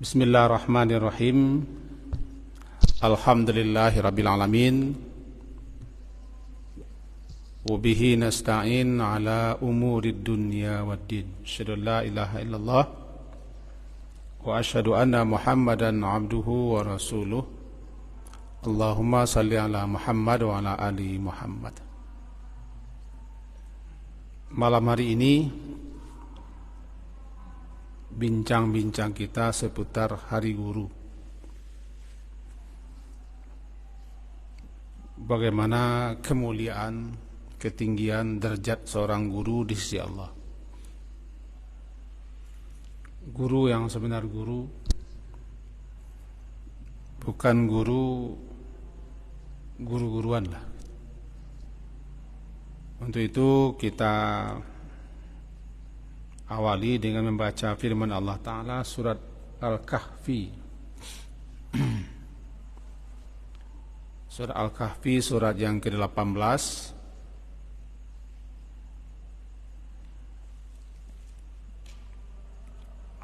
Bismillahirrahmanirrahim. Alhamdulillahirabbil alamin. Wa bihi nasta'in ala umurid dunya waddin. Asyhadu an la ilaha illallah wa asyhadu anna Muhammadan abduhu wa rasuluh. Allahumma salli ala Muhammad wa ala ali Muhammad. Malam hari ini bincang-bincang kita seputar Hari Guru. Bagaimana kemuliaan, ketinggian derajat seorang guru di sisi Allah. Guru yang sebenar guru bukan guru-guruan lah. Untuk itu kita awali dengan membaca firman Allah Ta'ala surat Al-Kahfi. Surat Al-Kahfi surat yang ke-18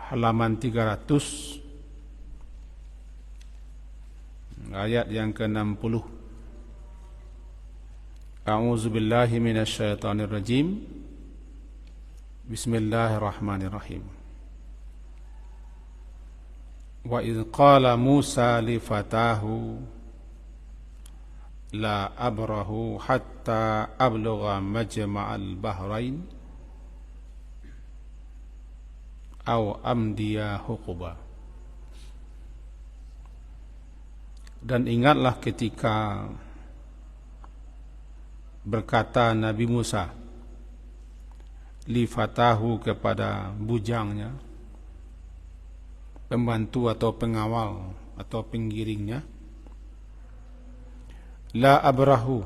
halaman 300 ayat yang ke-60. A'udzubillahi minasyaitonirrajim. Bismillahirrahmanirrahim. Wa idh qala Musa li fatahu la abrahu hatta ablugha majma'al bahrain aw amdiya huquba. Dan ingatlah ketika berkata Nabi Musa li fatahu kepada bujangnya, pembantu atau pengawal atau penggiringnya, la abrahu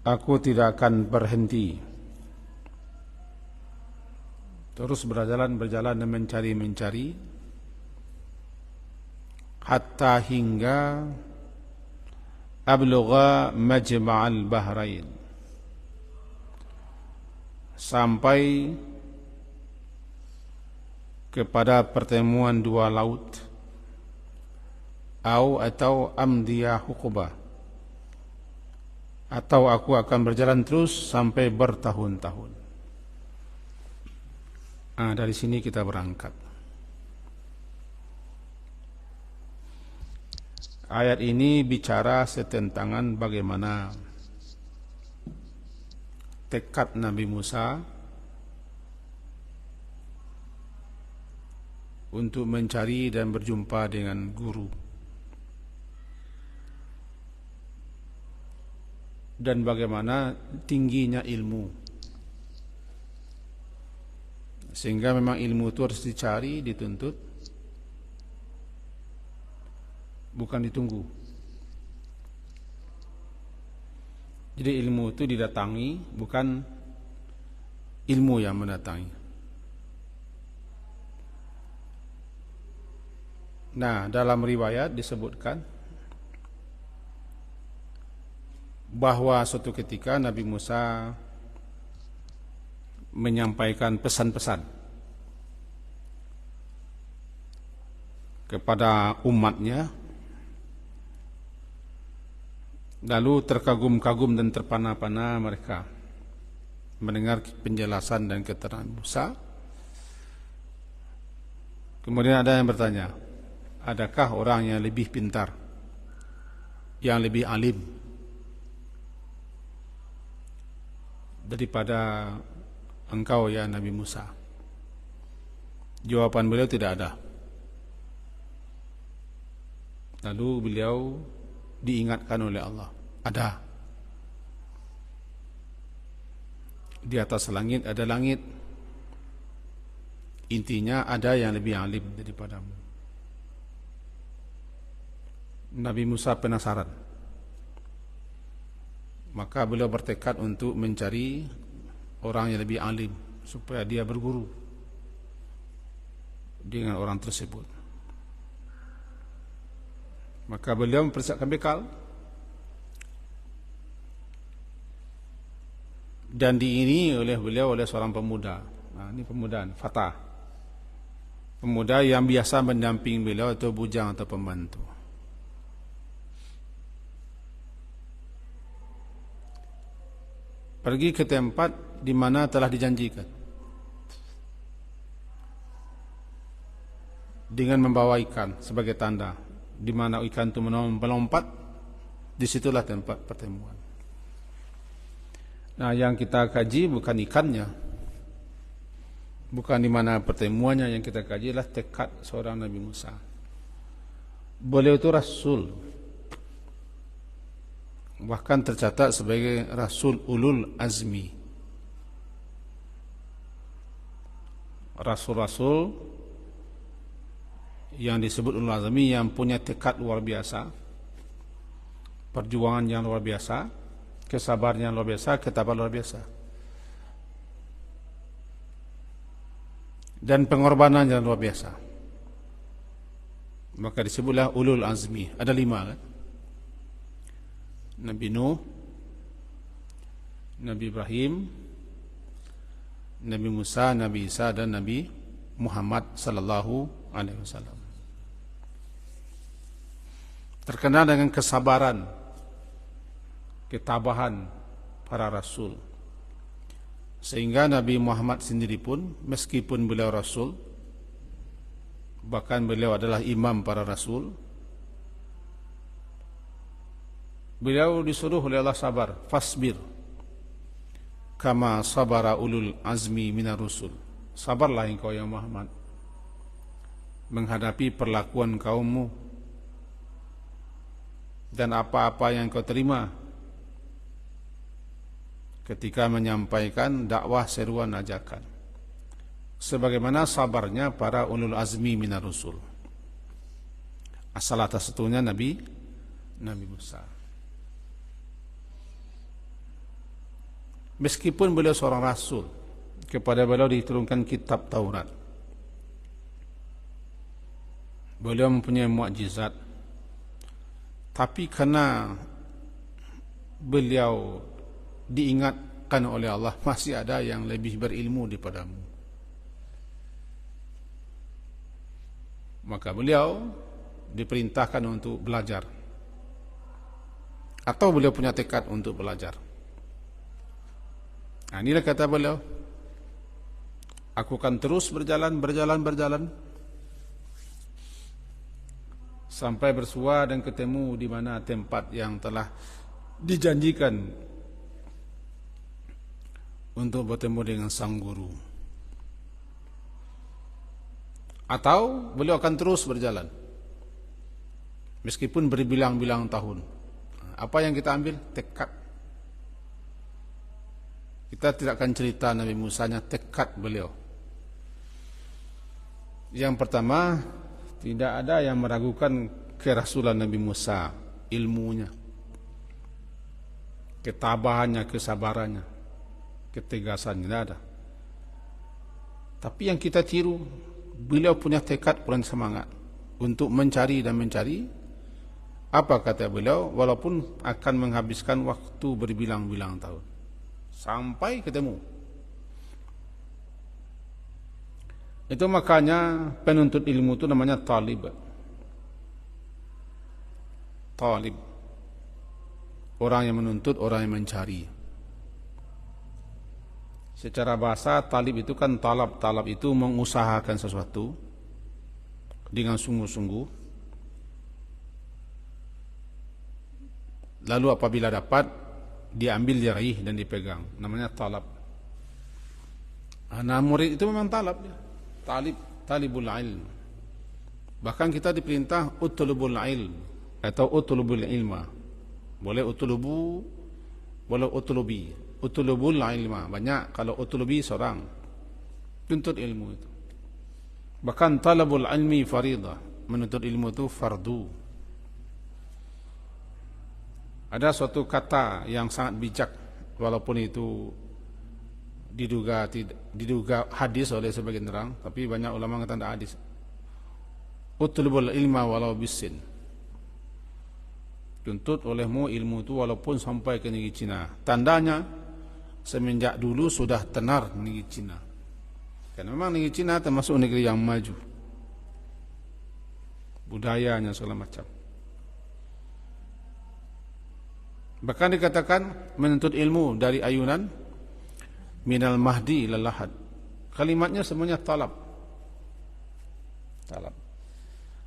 aku tidak akan berhenti, terus berjalan dan mencari hatta hingga ablugha majma'al bahrain, sampai kepada pertemuan dua laut, atau amdiya huquba, atau aku akan berjalan terus sampai bertahun-tahun. Dari sini kita berangkat. Ayat ini bicara setentangan bagaimana tekad Nabi Musa untuk mencari dan berjumpa dengan guru, dan bagaimana tingginya ilmu, sehingga memang ilmu itu harus dicari, dituntut, bukan ditunggu. Jadi ilmu itu didatangi, bukan ilmu yang mendatangi. Nah, dalam riwayat disebutkan bahwa suatu ketika Nabi Musa menyampaikan pesan-pesan kepada umatnya, lalu terkagum-kagum dan terpana-pana mereka mendengar penjelasan dan keterangan Musa. Kemudian ada yang bertanya, adakah orang yang lebih pintar, yang lebih alim daripada engkau ya Nabi Musa? Jawaban beliau tidak ada. Lalu beliau diingatkan oleh Allah, ada. Di atas langit ada langit. Intinya ada yang lebih alim daripadamu. Nabi Musa penasaran. Maka beliau bertekad untuk mencari orang yang lebih alim supaya dia berguru dengan orang tersebut. Maka beliau mempersiapkan bekal dan diiringi oleh beliau oleh seorang pemuda. Ini pemudaan, fatah. pemuda yang biasa mendamping beliau atau bujang atau pembantu. Pergi ke tempat di mana telah dijanjikan dengan membawa ikan sebagai tanda. Di mana ikan itu melompat, disitulah tempat pertemuan. Nah, yang kita kaji bukan ikannya, bukan di mana pertemuannya. Yang kita kaji adalah tekad seorang Nabi Musa. Beliau itu Rasul, bahkan tercatat sebagai Rasul Ulul Azmi. Rasul-rasul yang disebut Ulul Azmi yang punya tekad luar biasa, perjuangan yang luar biasa, kesabaran yang luar biasa, ketabahan luar biasa, dan pengorbanan yang luar biasa. Maka disebutlah Ulul Azmi. Ada 5 kan? Nabi Nuh, Nabi Ibrahim, Nabi Musa, Nabi Isa, dan Nabi Muhammad sallallahu alaihi wasallam. Terkenal dengan kesabaran, ketabahan para rasul. Sehingga Nabi Muhammad sendiri pun, meskipun beliau rasul, bahkan beliau adalah imam para rasul, beliau disuruh oleh Allah sabar, fasbir kama sabara ulul azmi minar rusul. Sabarlah engkau ya Muhammad menghadapi perlakuan kaummu dan apa-apa yang kau terima ketika menyampaikan dakwah, seruan, ajakan, sebagaimana sabarnya para ulul azmi minar rusul. Asal atas satunya Nabi Musa. Meskipun beliau seorang rasul, kepada beliau diturunkan kitab Taurat, beliau mempunyai mukjizat, tapi karena beliau diingatkan oleh Allah, masih ada yang lebih berilmu daripadamu, maka beliau diperintahkan untuk belajar, atau beliau punya tekad untuk belajar. Nah, inilah kata beliau, aku akan terus berjalan sampai bersua dan ketemu di mana tempat yang telah dijanjikan untuk bertemu dengan sang guru. Atau beliau akan terus berjalan meskipun berbilang-bilang tahun. Apa yang kita ambil? Tekad. Kita tidak akan cerita Nabi Musa, nya tekad beliau. Yang pertama, tidak ada yang meragukan kerasulan Nabi Musa, ilmunya, ketabahannya, kesabarannya, ketegasannya, tidak ada. Tapi yang kita tiru, beliau punya tekad, punya semangat untuk mencari dan mencari. Apa kata beliau? Walaupun akan menghabiskan waktu berbilang-bilang tahun sampai ketemu. Itu makanya penuntut ilmu itu namanya talib. Talib, orang yang menuntut, orang yang mencari. Secara bahasa talib itu kan talab. Talab itu mengusahakan sesuatu dengan sungguh-sungguh, lalu apabila dapat diambil, diraih dan dipegang, namanya talab. Nah, murid itu memang talab dia. Talibul ilm. Bahkan kita diperintah utlubul ilm atau utlubul ilma. Boleh utlubu, boleh utlubi. Utlubul ilma banyak, kalau utlubi seorang tuntut ilmu itu. Bahkan talabul ilmi faridah, menuntut ilmu itu fardu. Ada suatu kata yang sangat bijak, walaupun itu diduga hadis oleh sebagian orang, tapi banyak ulama mengatakan tidak hadis. Utlubul ilma walau bisin. Tuntut olehmu ilmu itu walaupun sampai ke negeri Cina. Tandanya semenjak dulu sudah tenar negeri Cina. Karena memang negeri Cina termasuk negeri yang maju. budayanya segala macam. Bahkan dikatakan menuntut ilmu dari ayunan minal mahdi ilal lahad. Kalimatnya semuanya talab.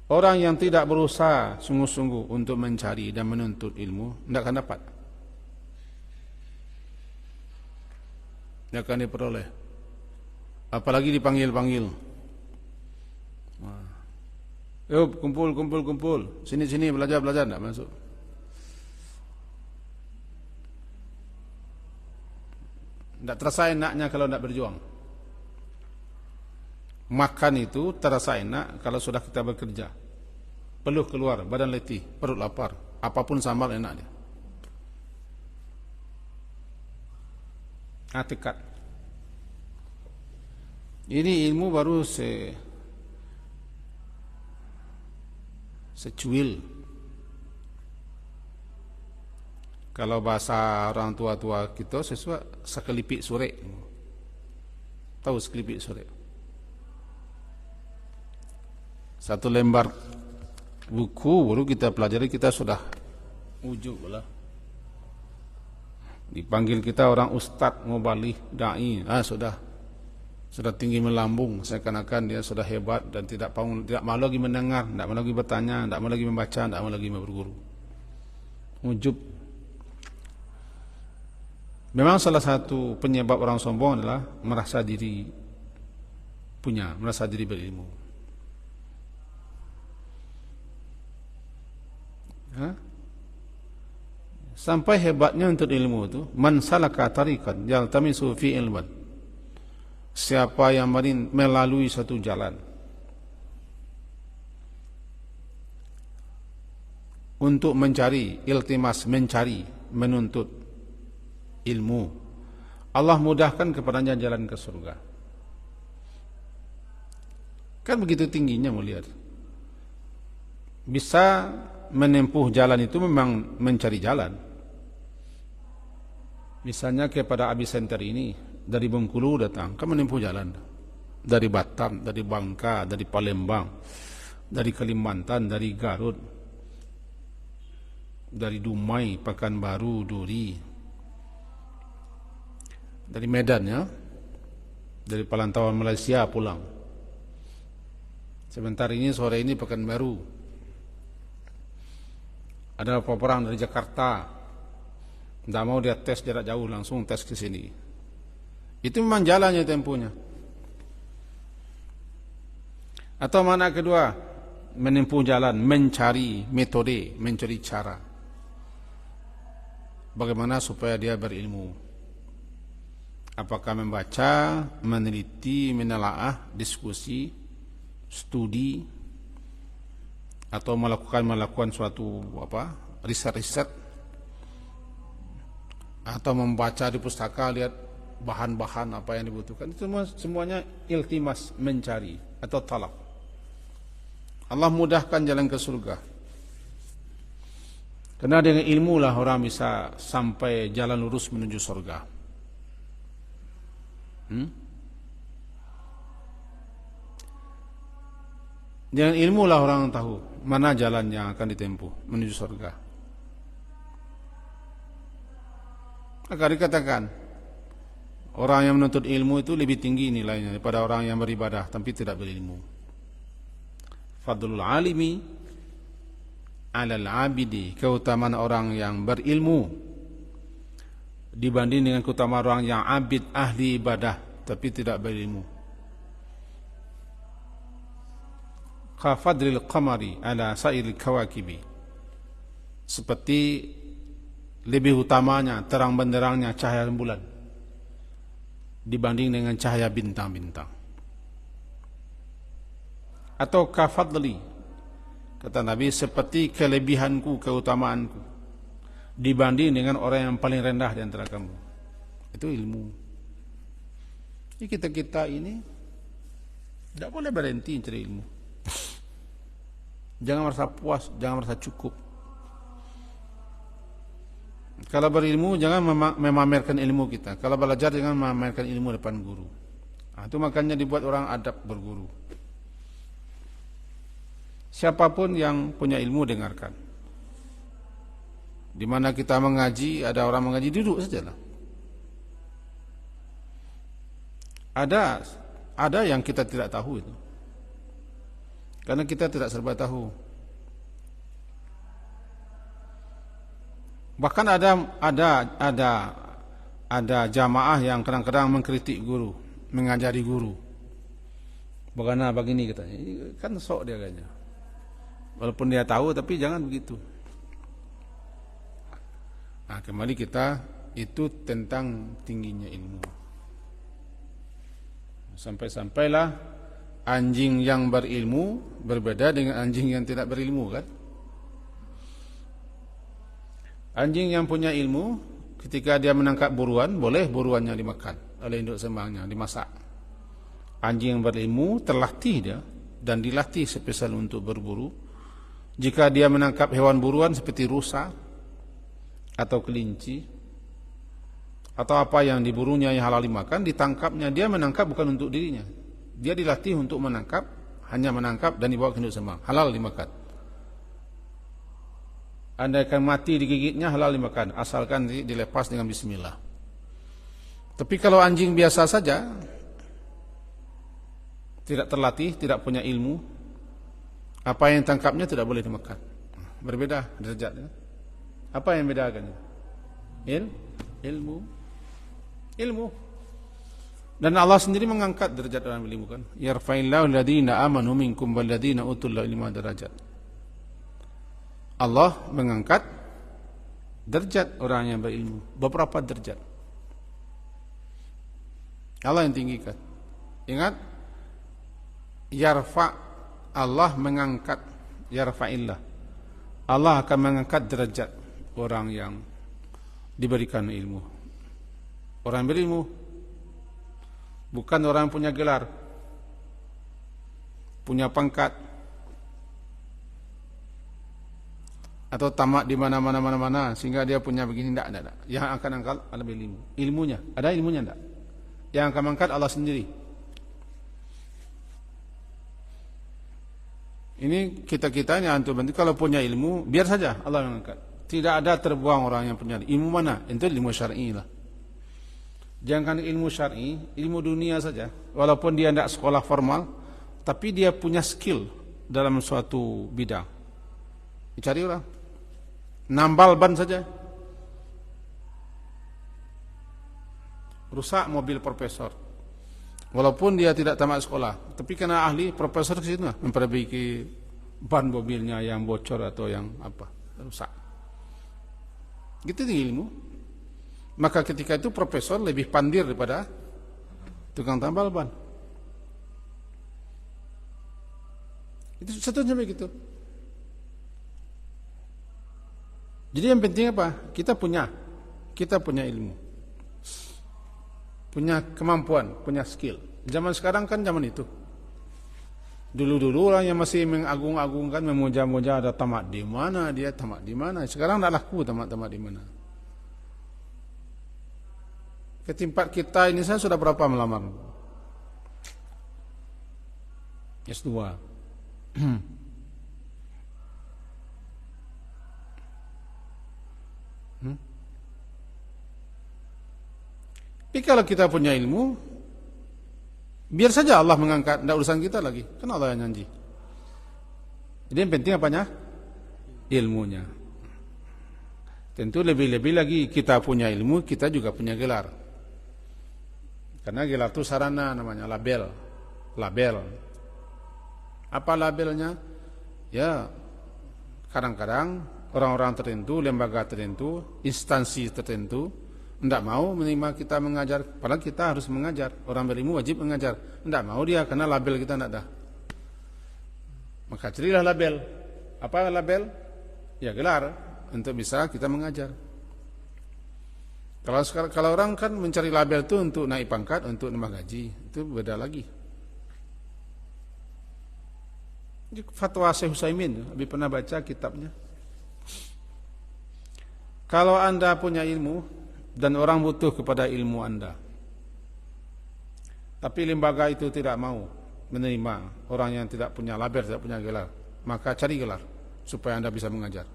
Orang yang tidak berusaha sungguh-sungguh untuk mencari dan menuntut ilmu tidak akan dapat, tidak akan diperoleh, apalagi dipanggil-panggil. Yuk kumpul, sini belajar, tidak masuk. Tidak terasa enaknya kalau tidak berjuang. Makan itu terasa enak kalau sudah kita bekerja. Peluh keluar, badan letih, perut lapar, apapun sambal enak dia. Tekad. Ini ilmu baru secuil. Kalau bahasa orang tua-tua kita sekelipik sore. Tahu sekelipik sore? Satu lembar buku baru kita pelajari, kita sudah ujuk lah. Dipanggil kita orang ustadz, muballigh, dai, sudah tinggi melambung, seakan-akan dia sudah hebat dan tidak malu lagi mendengar, tidak malu lagi bertanya, tidak malu lagi membaca, tidak malu lagi berguru. Ujub. Memang salah satu penyebab orang sombong adalah merasa diri berilmu. Sampai hebatnya untuk ilmu itu, man salaka tariqan yaltamisu fi ilman. Siapa yang melalui satu jalan untuk mencari, menuntut ilmu, Allah mudahkan kepadanya jalan ke surga. Kan begitu tingginya mulia. Bisa menempuh jalan itu memang mencari jalan. Misalnya kepada Abi Center ini, dari Bengkulu datang, kan menempuh jalan. Dari Batam, dari Bangka, dari Palembang, dari Kalimantan, dari Garut, dari Dumai, Pekanbaru, Duri, dari Medan ya, dari Palantauan Malaysia pulang. Sebentar ini, sore ini Pekanbaru. Ada orang dari Jakarta, tidak mau dia tes jarak jauh, langsung tes ke sini. Itu memang jalannya tempuhnya. Atau mana kedua, menempuh jalan, mencari metode, mencari cara. Bagaimana supaya dia berilmu? Apakah membaca, meneliti, menelaah, diskusi, studi, atau melakukan suatu riset, atau membaca di pustaka, lihat bahan-bahan apa yang dibutuhkan. Itu semuanya iltimas, mencari atau talab. Allah mudahkan jalan ke surga. Karena dengan ilmu lah orang bisa sampai jalan lurus menuju surga. Dengan ilmu lah orang tahu mana jalan yang akan ditempuh menuju surga. Maka dikatakan orang yang menuntut ilmu itu lebih tinggi nilainya daripada orang yang beribadah tapi tidak berilmu. Fadlul alimi alal abidi, keutamaan orang yang berilmu dibanding dengan keutamaan orang yang abid, ahli ibadah tapi tidak berilmu. Kafadril qamari ala sa'iril kawakibi, seperti lebih utamanya terang benderangnya cahaya rembulan dibanding dengan cahaya bintang-bintang. Atau kafadli, kata Nabi, seperti kelebihanku, keutamaanku dibanding dengan orang yang paling rendah di antara kamu. Itu ilmu. Jadi kita ini tidak boleh berhenti mencari ilmu. Jangan merasa puas, jangan merasa cukup. Kalau berilmu jangan memamerkan ilmu kita. Kalau belajar jangan memamerkan ilmu depan guru. Itu makanya dibuat orang adab berguru. Siapapun yang punya ilmu dengarkan. Di mana kita mengaji, ada orang mengaji, duduk sajalah. Ada yang kita tidak tahu itu. Karena kita tidak serba tahu. Bahkan ada jamaah yang kadang-kadang mengkritik guru, mengajari guru. Bagaimana begini katanya. Kan sok dia kayaknya. Walaupun dia tahu tapi jangan begitu. Nah, kembali kita itu tentang tingginya ilmu. Sampai-sampailah anjing yang berilmu berbeda dengan anjing yang tidak berilmu, kan? Anjing yang punya ilmu ketika dia menangkap buruan, boleh buruannya dimakan oleh induk sembangnya, dimasak. Anjing yang berilmu terlatih dia dan dilatih spesial untuk berburu. Jika dia menangkap hewan buruan seperti rusa atau kelinci atau apa yang diburunya yang halal dimakan, ditangkapnya, dia menangkap bukan untuk dirinya. Dia dilatih untuk menangkap, hanya menangkap dan dibawa ke induk sembang, halal dimakan. Andaikan mati digigitnya, halal dimakan, asalkan dilepas dengan bismillah. Tapi kalau anjing biasa saja, tidak terlatih, tidak punya ilmu, apa yang tangkapnya tidak boleh dimakan. Berbeda derajatnya. Apa yang bedakan? Ilmu. Dan Allah sendiri mengangkat derajat orang berilmu, kan? Yarfa'illahu alladhina amanu minkum walladhina utul ilma darajat. Allah mengangkat derajat orang yang berilmu, beberapa derajat. Allah yang tinggikan. Ingat, yarfa, Allah mengangkat, yarfa'illah. Allah akan mengangkat derajat orang yang diberikan ilmu. Orang berilmu, bukan orang yang punya gelar, punya pangkat, atau tamat di mana sehingga dia punya begini, tidak. Yang akan angkat adalah ilmu. Ilmunya, ada ilmunya tidak? Yang akan mengangkat Allah sendiri. Ini kita ini antum nanti kalau punya ilmu, biar saja Allah mengangkat. Tidak ada terbuang orang yang punya ilmu mana? Itu ilmu syar'i lah. Jangan ilmu syar'i, ilmu dunia saja. Walaupun dia tidak sekolah formal, tapi dia punya skill dalam suatu bidang. Dicari orang. Nambal ban saja. Rusak mobil profesor. Walaupun dia tidak tamat sekolah, tapi karena ahli, profesor ke situ memperbaiki ban mobilnya yang bocor atau yang apa, rusak. Gitu ilmu. Maka ketika itu profesor lebih pandir daripada tukang tambal ban. Itu satunya begitu. Jadi yang penting apa? Kita punya ilmu, punya kemampuan, punya skill. Zaman sekarang kan zaman itu. Dulu-dulu orang yang masih mengagung-agungkan, memuja-muja, ada tamat di mana, dia tamat di mana. Sekarang tidak laku tamat-tamat di mana. Ke tempat kita ini saya sudah berapa melamar? S2. Tapi kalau kita punya ilmu, biar saja Allah mengangkat, tidak urusan kita lagi, kan Allah yang janji. Jadi yang penting apanya? Ilmunya. Tentu lebih-lebih lagi kita punya ilmu, kita juga punya gelar. Karena gelar itu sarana namanya, label. Apa labelnya? Ya, kadang-kadang orang-orang tertentu, lembaga tertentu, instansi tertentu tidak mau menerima kita mengajar, padahal kita harus mengajar. Orang berilmu wajib mengajar. Tidak mau dia karena label kita tidak ada. Maka carilah label. Apa label? Ya gelar untuk bisa kita mengajar. Kalau orang kan mencari label itu untuk naik pangkat, untuk nambah gaji, itu beda lagi. Fatwa Syekh Utsaimin, lebih pernah baca kitabnya. Kalau Anda punya ilmu dan orang butuh kepada ilmu Anda, tapi lembaga itu tidak mau menerima orang yang tidak punya label, tidak punya gelar, maka cari gelar supaya Anda bisa mengajar.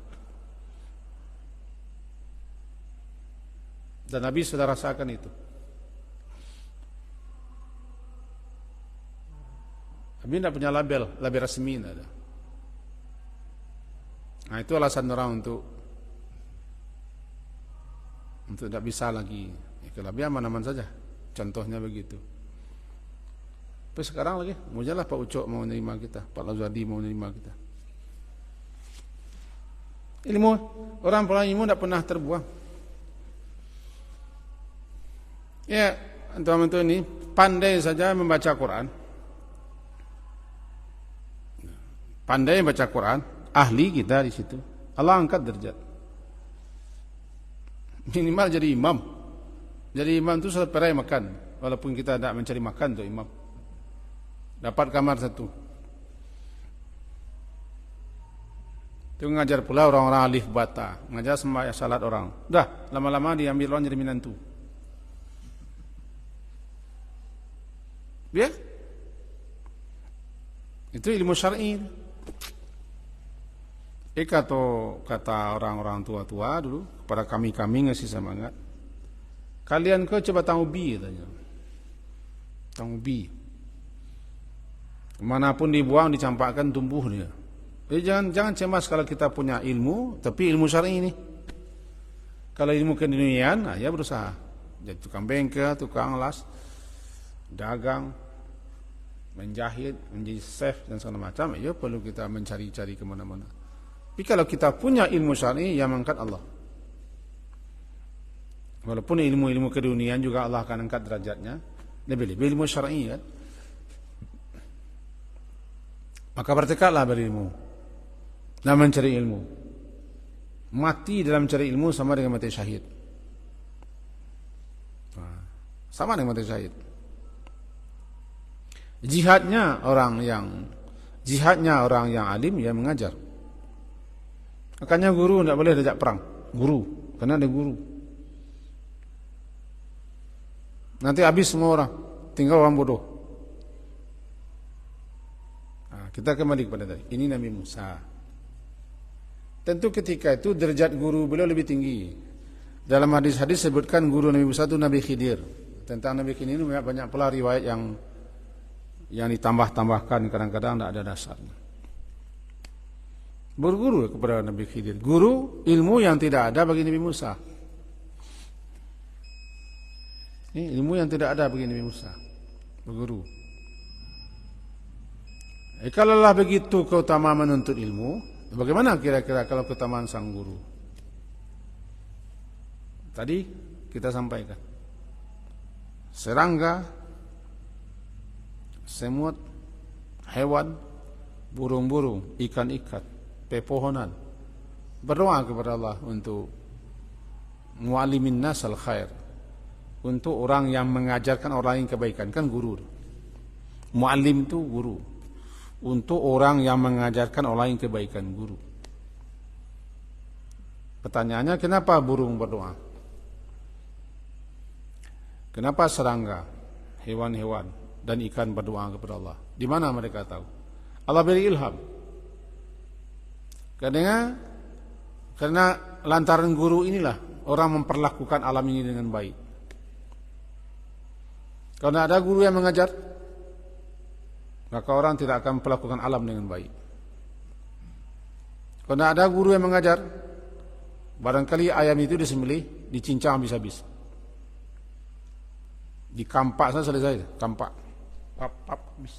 Dan Nabi sudah rasakan itu. Nabi tidak punya label resmi tidak ada. Nah, itu alasan orang untuk tidak bisa lagi. Kalau Nabi aman-aman saja. Contohnya begitu. Tapi sekarang lagi, mujalah Pak Ucok mau menerima kita, Pak Lazadi mau menerima kita. Ilmu, orang ilmu tidak pernah terbuang. Ya, teman-teman ini pandai saja membaca Quran. Pandai membaca Quran, ahli kita di situ. Allah angkat derajat. Minimal jadi imam. Jadi imam itu selesai makan, walaupun kita tidak mencari makan untuk imam. Dapat kamar satu. Itu ngajar pula orang-orang alif bata, ngajar sembahyang salat orang. Dah, lama-lama diambil orang jadi minantu. Ya? Itu ilmu syar'i. Kata orang-orang tua-tua dulu kepada kami ngasih semangat. Kalian kau coba taubi katanya. Taubi. Kemanapun dibuang dicampakkan tumbuh dia. Jadi jangan cemas kalau kita punya ilmu, tapi ilmu syar'i ini. Kalau ilmu keduniaan, nah ya berusaha. Jadi tukang bengkel, tukang las, dagang, menjahit, menjadi chef dan segala macam, ya perlu kita mencari-cari kemana-mana. Tapi kalau kita punya ilmu syar'i, yang mengangkat Allah. Walaupun ilmu-ilmu keduniaan juga Allah akan angkat derajatnya, lebih-lebih ilmu syar'i kan. Maka bertekadlah berilmu dan mencari ilmu. Mati dalam mencari ilmu sama dengan mati syahid. Sama dengan mati syahid. Jihadnya orang yang alim ya mengajar. Makanya guru tidak boleh diajak perang. Guru, karena ada guru. Nanti habis semua orang, tinggal orang bodoh. Nah, kita kembali kepada tadi. Ini Nabi Musa. Tentu ketika itu derajat guru beliau lebih tinggi. Dalam hadis-hadis sebutkan guru Nabi Musa itu Nabi Khidir. Tentang Nabi Khidir ini banyak pula riwayat yang ditambah-tambahkan, kadang-kadang tidak ada dasarnya. Berguru kepada Nabi Khidir. Guru ilmu yang tidak ada bagi Nabi Musa. Ini ilmu yang tidak ada bagi Nabi Musa. Berguru. Kalaulah begitu keutamaan menuntut ilmu, bagaimana kira-kira kalau keutamaan sang guru? Tadi kita sampaikan. Serangga, semut, hewan, burung-burung, ikan-ikan, pepohonan berdoa kepada Allah untuk muallimin nas al khair, untuk orang yang mengajarkan orang lain kebaikan, kan guru. Muallim itu guru. Untuk orang yang mengajarkan orang lain kebaikan, guru. Pertanyaannya, kenapa burung berdoa? Kenapa serangga, hewan-hewan dan ikan berdoa kepada Allah? Di mana mereka tahu? Allah beri ilham. Karena lantaran guru inilah orang memperlakukan alam ini dengan baik. Kalau ada guru yang mengajar, maka orang tidak akan memperlakukan alam dengan baik. Kalau ada guru yang mengajar, barangkali ayam itu disembelih, dicincang habis-habis. Dikampak saja selesai, kampak. Habis.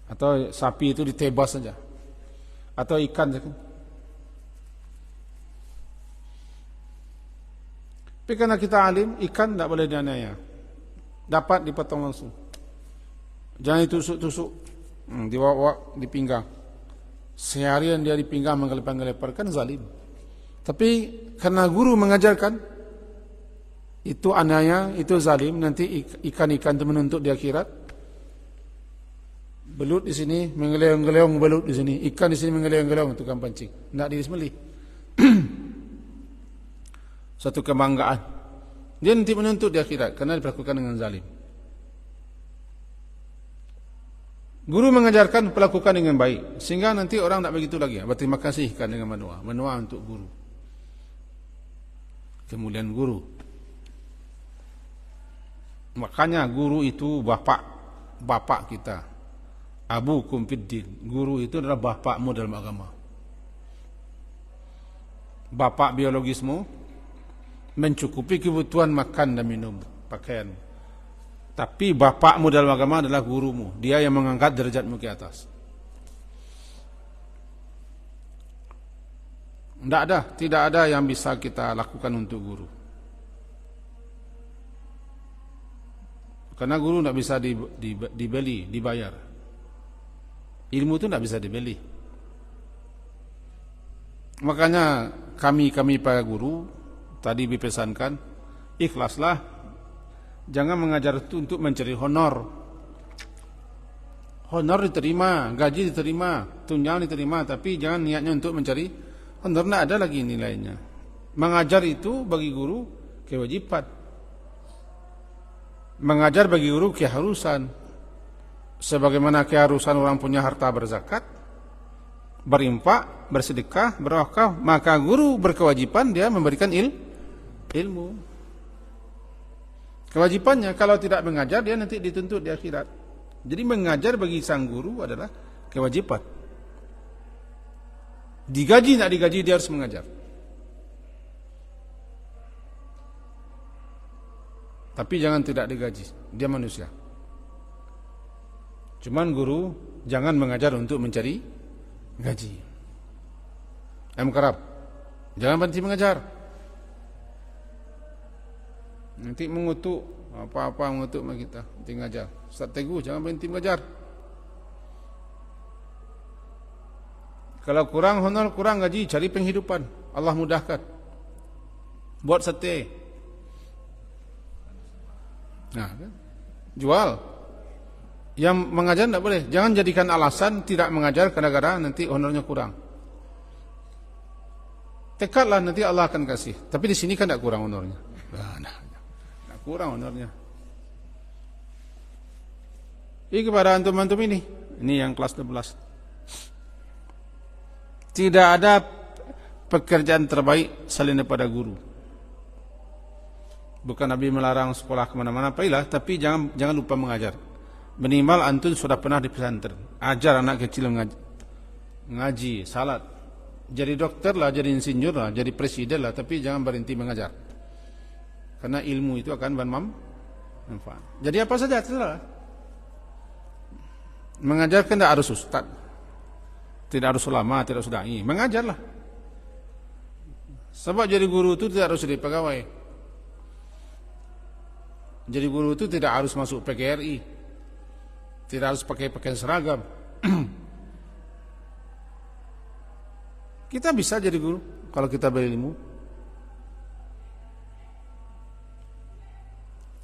Atau sapi itu ditebas saja. Atau ikan saja. Tapi karena kita alim, ikan tidak boleh dianiaya. Dapat dipotong langsung. Jangan ditusuk-tusuk, dibawa di pinggang. Seharian dia di pinggang menggelepar-gelepar, kan zalim. Tapi karena guru mengajarkan, itu aniaya, itu zalim. Nanti ikan-ikan itu menuntut di akhirat. Belut di sini mengeleong-geleong, belut di sini. Ikan di sini mengeleong-geleong, tukang pancing. Tidak disembelih. Satu kebanggaan. Dia nanti menuntut di akhirat karena diperlakukan dengan zalim. Guru mengajarkan, perlakukan dengan baik, sehingga nanti orang tak begitu lagi. Berterima kasihkan dengan menua. Menua untuk guru. Kemuliaan guru. Makanya guru itu bapak kita. Abukum fiddin. Guru itu adalah bapakmu dalam agama. Bapak biologismu mencukupi kebutuhan makan dan minum, pakaian. Tapi bapakmu dalam agama adalah gurumu. Dia yang mengangkat derajatmu ke atas. Tidak ada yang bisa kita lakukan untuk guru. Karena guru tidak bisa dibeli, dibayar. Ilmu itu tidak bisa dibeli. Makanya kami para guru tadi dipesankan, ikhlaslah. Jangan mengajar itu untuk mencari honor. Honor diterima, gaji diterima, tunjangan diterima, tapi jangan niatnya untuk mencari honor. Tidak ada lagi nilainya. Mengajar itu bagi guru kewajiban. Mengajar bagi guru keharusan. Sebagaimana keharusan orang punya harta berzakat, berinfak, bersedekah, berwakaf, maka guru berkewajiban dia memberikan ilmu. Kewajibannya, kalau tidak mengajar dia nanti dituntut di akhirat. Jadi mengajar bagi sang guru adalah kewajiban. Digaji tidak digaji dia harus mengajar. Tapi jangan tidak digaji, dia manusia. Cuman guru jangan mengajar untuk mencari gaji. Mukarrab, jangan berhenti mengajar. Nanti mengutuk apa-apa mengutuk sama kita, nanti ngajar. Ustaz Teguh jangan berhenti mengajar. Kalau kurang honor, kurang gaji, cari penghidupan. Allah mudahkan. Buat sate. Nah, kan? Jual. Yang mengajar tidak boleh. Jangan jadikan alasan tidak mengajar kadang-kadang nanti honornya kurang. Tekadlah nanti Allah akan kasih. Tapi di sini kan tidak kurang honornya. Kurang honornya. Ini kepada antum-antum ini yang kelas 12. Tidak ada pekerjaan terbaik selain daripada guru. Bukan Nabi melarang sekolah kemana-mana, baiklah, tapi jangan lupa mengajar. Minimal antum sudah pernah di pesantren. Ajar anak kecil ngaji, salat. Jadi dokter lah, jadi insinyur lah, jadi presiden lah, tapi jangan berhenti mengajar. Karena ilmu itu akan bermanfaat. Jadi apa saja terserah. Mengajarkan tidak harus ustaz, tidak harus ulama, tidak harus dai. Mengajarlah. Sebab jadi guru itu tidak harus jadi pegawai. Jadi guru itu tidak harus masuk PGRI, tidak harus pakai pakaian seragam. Kita bisa jadi guru kalau kita berilmu.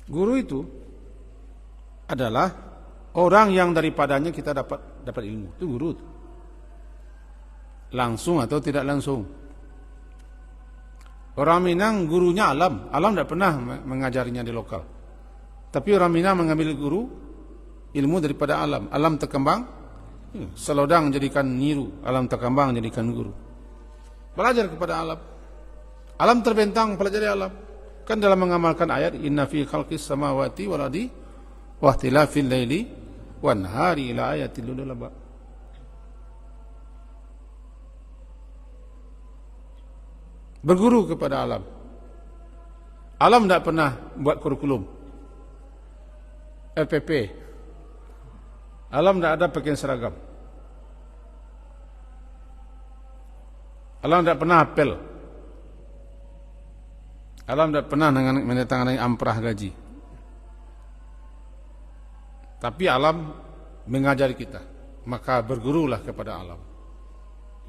Guru itu adalah orang yang daripadanya kita dapat ilmu. Itu guru. Langsung atau tidak langsung. Orang Minang gurunya alam. Alam tidak pernah mengajarinya di lokal. Tapi orang Minang mengambil guru ilmu daripada alam. Alam terkembang, selodang jadikan niru. Alam terkembang jadikan guru. Belajar kepada alam. Alam terbentang, pelajari alam. Kan dalam mengamalkan ayat inna fi khalqis samawati wal ardi wa ikhtilafil laili wan nahari ila ayatil lulaba. Berguru kepada alam. Alam tidak pernah buat kurikulum LPP. Alam tidak ada pakaian seragam. Alam tidak pernah apel. Alam tidak pernah menandatangani amprah gaji. Tapi alam mengajari kita. Maka bergurulah kepada alam.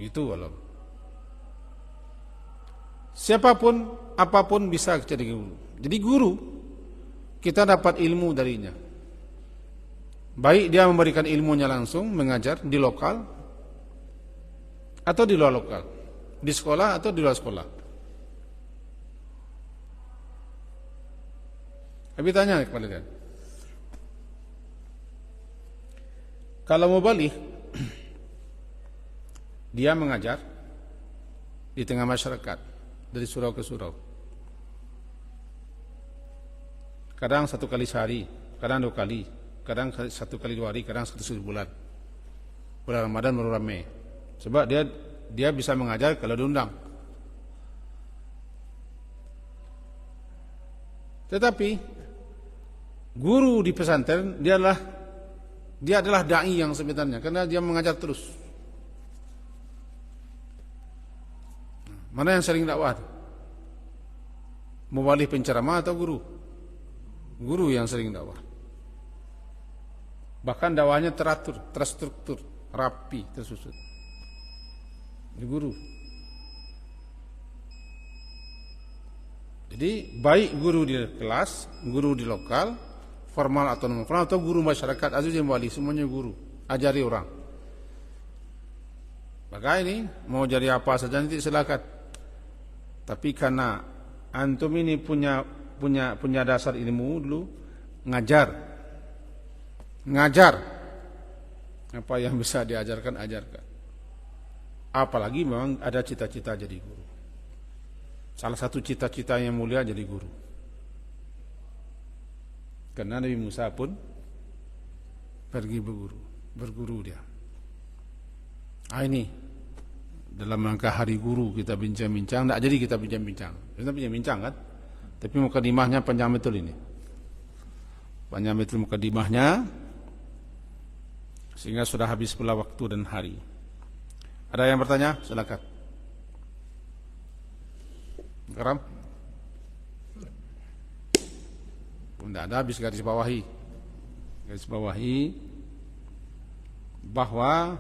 Itu alam. Siapapun, apapun bisa jadi guru. Jadi guru, kita dapat ilmu darinya. Baik dia memberikan ilmunya langsung, mengajar di lokal, atau di luar lokal. Di sekolah atau di luar sekolah. Habis tanya kepada kalian. Kalau mau balik, dia mengajar di tengah masyarakat dari surau ke surau. Kadang 1 kali sehari, kadang 2 kali, kadang 1 kali 2 hari, kadang 1 bulan. Bulan Ramadan baru ramai. Sebab dia bisa mengajar kalau diundang. Tetapi guru di pesantren dia adalah dai yang sebenarnya, karena dia mengajar terus. Mana yang sering dakwah? Mubalik penceramah atau guru? Guru yang sering dakwah. Bahkan dakwahnya teratur, terstruktur, rapi, tersusun. Guru. Jadi baik guru di kelas, guru di lokal, formal atau non formal, atau guru masyarakat, aziz yang wali, semuanya guru. Ajari orang. Maka ini mau jadi apa saja nanti silakan. Tapi karena antum ini punya dasar ilmu dulu, ngajar. Apa yang bisa diajarkan, ajarkan. Apalagi memang ada cita-cita jadi guru. Salah satu cita-cita yang mulia jadi guru. Karena Nabi Musa pun pergi berguru dia. Ini dalam rangka hari guru kita bincang-bincang, tidak jadi kita bincang-bincang. Kita bincang-bincang kan? Tapi mukadimahnya panjang betul ini. Panjang betul mukadimahnya, sehingga sudah habis pula waktu dan hari. Ada yang bertanya? Silakan. Karam? Tidak ada, habis garis bawahi. Garis bawahi bahwa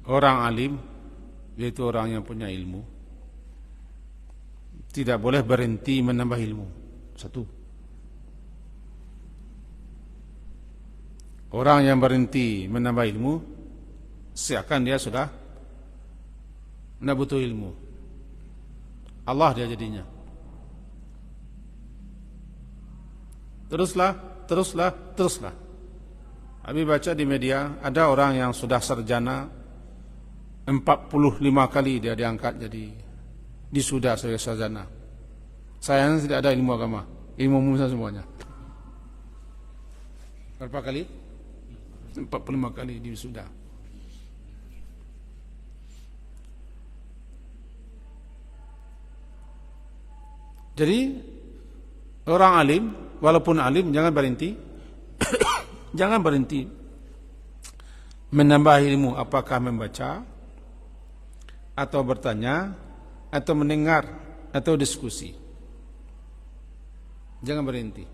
orang alim, yaitu orang yang punya ilmu, tidak boleh berhenti menambah ilmu. 1. Orang yang berhenti menambah ilmu, seakan dia sudah tidak butuh ilmu. Allah dia jadinya. Teruslah. Abi baca di media, ada orang yang sudah sarjana 45 kali dia diangkat jadi disuda sebagai sarjana. Sayangnya tidak ada ilmu agama, ilmu umum semuanya. Berapa kali? 45 kali disuda. Jadi orang alim, walaupun alim, jangan berhenti jangan berhenti menambah ilmu, apakah membaca atau bertanya atau mendengar atau diskusi. Jangan berhenti.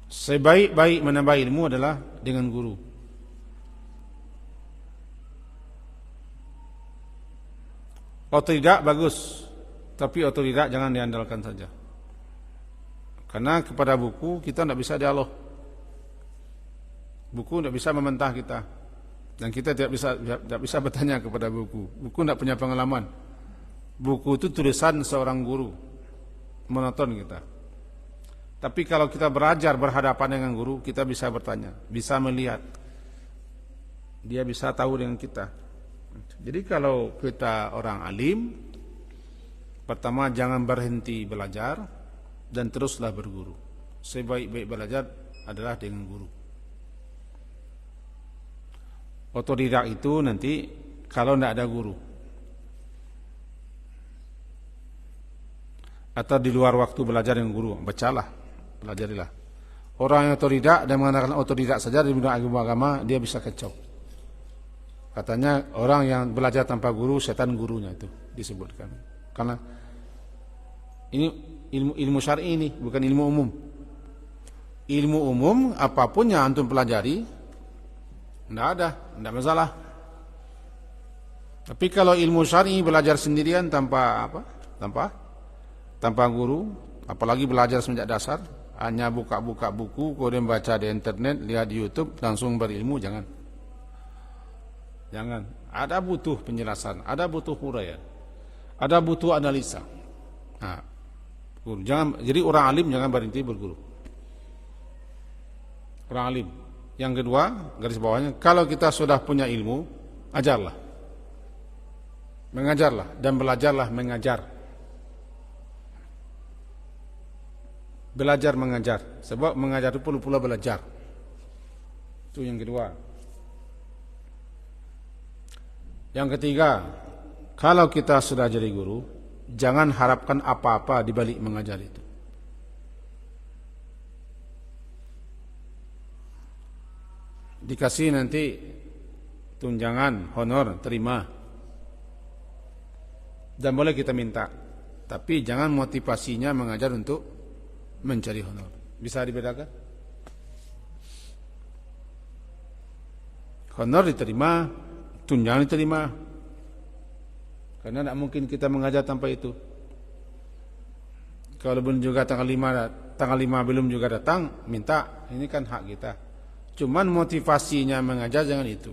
Sebaik-baik menambah ilmu adalah dengan guru. Otodidak bagus, tapi otodidak jangan diandalkan saja. Karena kepada buku kita tidak bisa dialog. Buku tidak bisa mementah kita. Dan kita tidak bisa bertanya kepada buku. Buku tidak punya pengalaman. Buku itu tulisan seorang guru, monoton kita. Tapi kalau kita belajar berhadapan dengan guru, kita bisa bertanya, bisa melihat. Dia bisa tahu dengan kita. Jadi kalau kita orang alim, pertama jangan berhenti belajar dan teruslah berguru. Sebaik-baik belajar adalah dengan guru. Otodidak itu nanti kalau tidak ada guru atau di luar waktu belajar dengan guru, bacalah, pelajarilah. Orang yang otodidak dan mengandalkan otodidak saja di bidang agama, dia bisa kacau. Katanya orang yang belajar tanpa guru, setan gurunya, itu disebutkan. Karena ini ilmu syar'i ini, bukan ilmu umum. Ilmu umum apapun yang antum pelajari, tidak masalah. Tapi kalau ilmu syar'i belajar sendirian tanpa guru, apalagi belajar sejak dasar, hanya buka-buka buku, kemudian baca di internet, lihat di YouTube, langsung berilmu, jangan. Ada butuh penjelasan, ada butuh huraian, ada butuh analisa. Nah, jadi orang alim jangan berhenti berguru. orang alim. Yang kedua, garis bawahnya, kalau kita sudah punya ilmu, ajarlah. Mengajarlah dan belajarlah mengajar. Belajar mengajar. Sebab mengajar itu perlu pula belajar. Itu yang kedua. Yang ketiga, kalau kita sudah jadi guru, jangan harapkan apa-apa di balik mengajar itu. Dikasih nanti tunjangan, honor, terima. Dan boleh kita minta. Tapi jangan motivasinya mengajar untuk mencari honor. Bisa dibedakan? Honor diterima, tunjangan diterima. Karena tidak mungkin kita mengajar tanpa itu. Kalau belum juga tanggal 5 belum juga datang, minta. Ini kan hak kita. Cuman motivasinya mengajar jangan itu.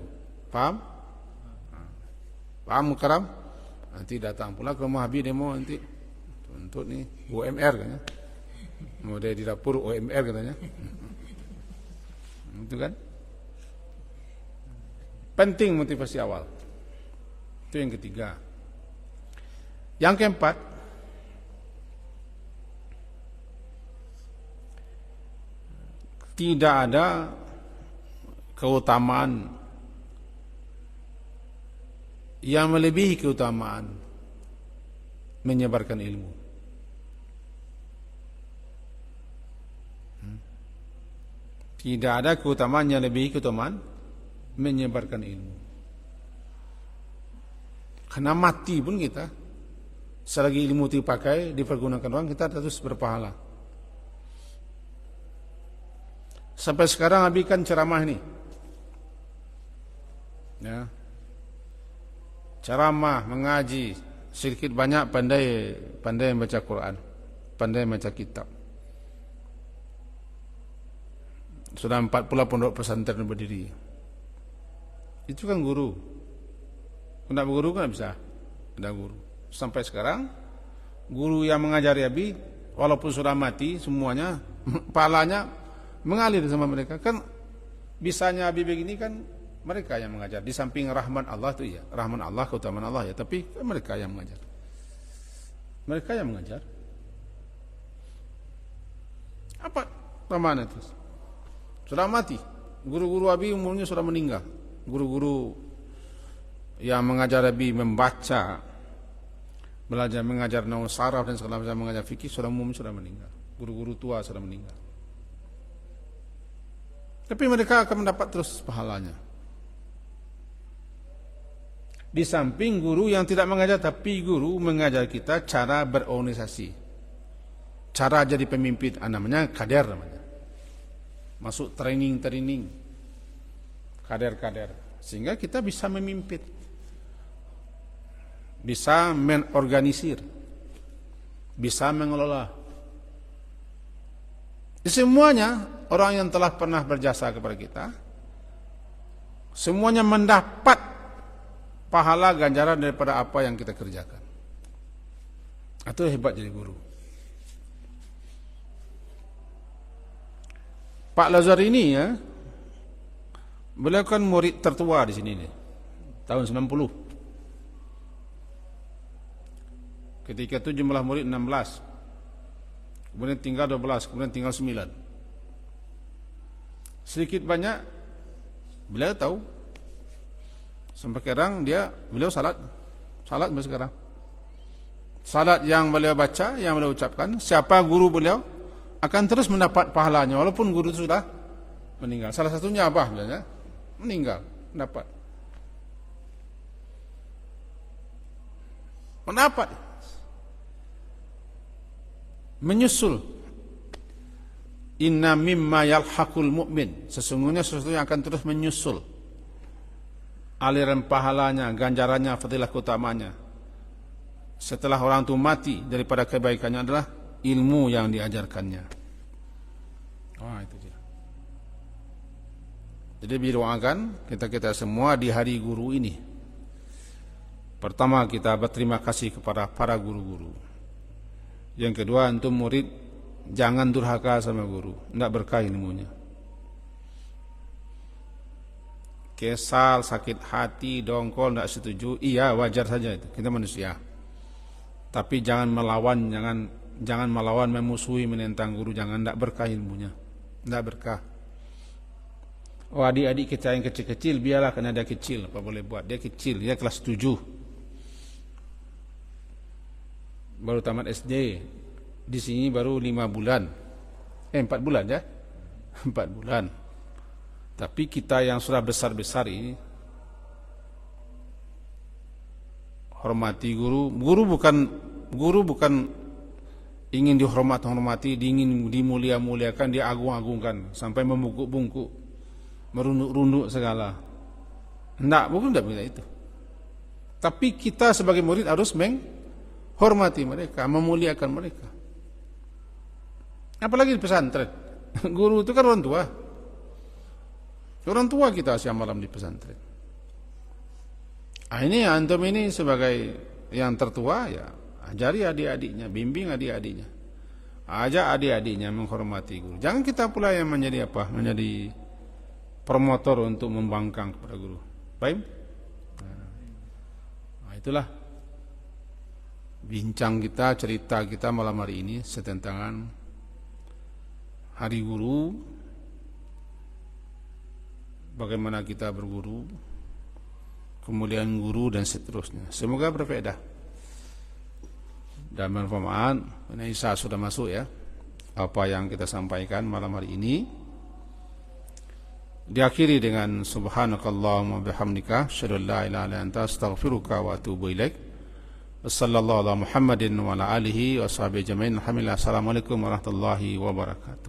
Paham? Paham Mukarram? Nanti datang pula ke rumah Habib demo nanti untuk nih UMR kan ya. Mau dia di dapur UMR katanya. Itu kan? Penting motivasi awal. Itu yang ketiga. Yang keempat, tidak ada keutamaan yang melebihi keutamaan menyebarkan ilmu. Tidak ada keutamaan yang lebih keutamaan menyebarkan ilmu. Karena mati pun kita, selagi ilmu dipakai, dipergunakan orang, kita terus berpahala. Sampai sekarang Abi kan ceramah ini, ya, ceramah, mengaji, sedikit banyak pandai membaca Quran, pandai membaca kitab. Sudah 4 pula pondok pesantren berdiri. Itu kan guru. Tidak berguru kan bisa. Tidak guru. Sampai sekarang guru yang mengajari Abi, walaupun sudah mati semuanya, pahalanya mengalir sama mereka. Kan bisanya Abi begini kan mereka yang mengajar. Di samping rahmat Allah itu ya, rahmat Allah, keutamaan Allah ya, tapi kan mereka yang mengajar. Mereka yang mengajar. Apa namanya itu? Sudah mati. Guru-guru Abi umumnya sudah meninggal. Guru-guru yang mengajar Abi membaca, belajar mengajar nahwu saraf dan segala macam mengajar fikih sudah meninggal. Guru-guru tua sudah meninggal. Tapi mereka akan mendapat terus pahalanya. Di samping guru yang tidak mengajar, tapi guru mengajar kita cara berorganisasi, cara jadi pemimpin, namanya kader namanya. Masuk training, kader, sehingga kita bisa memimpin, bisa menorganisir, bisa mengelola. Semuanya orang yang telah pernah berjasa kepada kita, semuanya mendapat pahala ganjaran daripada apa yang kita kerjakan. Itu hebat jadi guru. Pak Lazar ini ya, beliau kan murid tertua di sini nih, tahun 90. Ketika itu jumlah murid 16, kemudian tinggal 12, kemudian tinggal 9. Sedikit banyak beliau tahu. Sampai sekarang beliau salat sampai sekarang. Salat yang beliau baca, yang beliau ucapkan, siapa guru beliau akan terus mendapat pahalanya walaupun guru itu sudah meninggal. Salah satunya Abah misalnya meninggal, mendapat menyusul. Inna mimma yalhaqul mu'min, sesungguhnya sesuatu yang akan terus menyusul aliran pahalanya, ganjarannya, fadilah keutamanya setelah orang itu mati daripada kebaikannya adalah ilmu yang diajarkannya. Itu dia. Jadi didoakan kita semua di hari guru ini. Pertama, kita berterima kasih kepada para guru-guru. Yang kedua, untuk murid jangan durhaka sama guru, tidak berkah ilmunya. kesal, sakit hati, dongkol, tidak setuju, iya wajar saja itu. Kita manusia. Tapi jangan melawan, memusuhi, menentang guru, jangan, tidak berkah ilmunya. Tidak berkah. Oh, adik-adik kita yang kecil-kecil, biarlah karena dia kecil, apa boleh buat. Dia kecil, dia kelas 7. Baru tamat SD. Di sini baru 5 bulan. 4 bulan ya. 4 bulan. Tapi kita yang sudah besar-besar ini hormati guru. Guru bukan ingin dihormati, ingin dimulia-muliakan, diagung-agungkan sampai membungkuk-bungkuk, merunduk-runduk segala. Bukan bisa itu. Tapi kita sebagai murid harus menghormati mereka, memuliakan mereka. Apalagi di pesantren. Guru itu kan orang tua. Orang tua kita siang malam di pesantren. Ini antum ini sebagai yang tertua ya, ajari adik-adiknya, bimbing adik-adiknya. Ajak adik-adiknya menghormati guru. Jangan kita pula yang menjadi menjadi promotor untuk membangkang kepada guru. Baik? Nah, itulah bincang kita, cerita kita malam hari ini tentang Hari Guru. Bagaimana kita berguru, kemuliaan guru dan seterusnya. Semoga berfaedah dan bermanfaat. Ini Isa sudah masuk ya. Apa yang kita sampaikan malam hari ini diakhiri dengan subhanakallahumma bihamdika asyhadu an la ilaha illa anta astaghfiruka wa atubu ilaik. Wassallallahu ala Muhammadin wa ala alihi wa sahbihi ajmain. Alhamdulillah. Assalamualaikum warahmatullahi wabarakatuh.